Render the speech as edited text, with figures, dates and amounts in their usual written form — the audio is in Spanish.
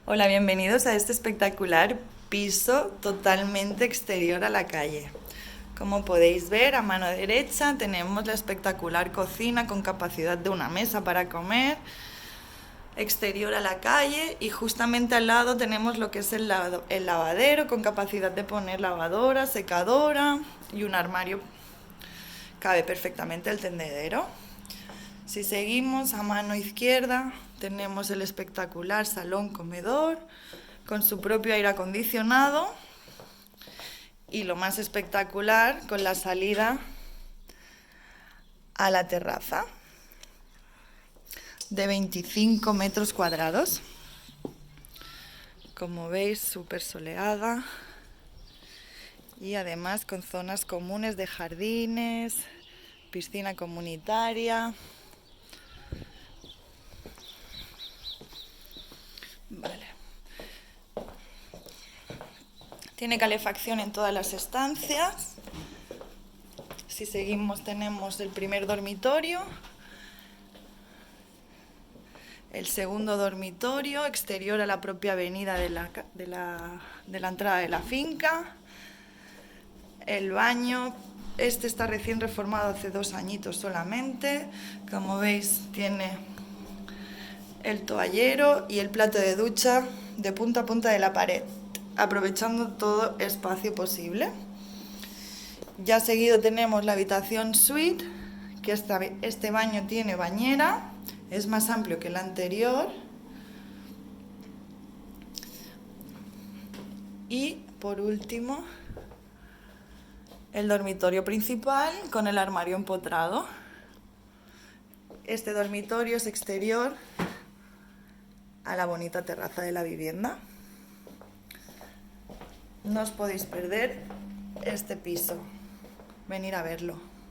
Hola, bienvenidos a este espectacular piso totalmente exterior a la calle. Como podéis ver, a mano derecha tenemos la espectacular cocina con capacidad de una mesa para comer, exterior a la calle, y justamente al lado tenemos lo que es el lavadero con capacidad de poner lavadora, secadora y un armario. Cabe perfectamente el tendedero. Si seguimos a mano izquierda, tenemos el espectacular salón comedor con su propio aire acondicionado y lo más espectacular con la salida a la terraza de 25 metros cuadrados. Como veis, súper soleada y además con zonas comunes de jardines, piscina comunitaria. Vale. Tiene calefacción en todas las estancias. Si seguimos tenemos el primer dormitorio, el segundo dormitorio, exterior a la propia avenida de la entrada de la finca, el baño. Este está recién reformado hace 2 añitos solamente. Como veis, tiene el toallero y el plato de ducha de punta a punta de la pared, aprovechando todo espacio posible. Ya seguido tenemos la habitación suite, que este baño tiene bañera, es más amplio que el anterior. Y por último, el dormitorio principal con el armario empotrado. Este dormitorio es exterior a la bonita terraza de la vivienda. No os podéis perder este piso. Venir a verlo.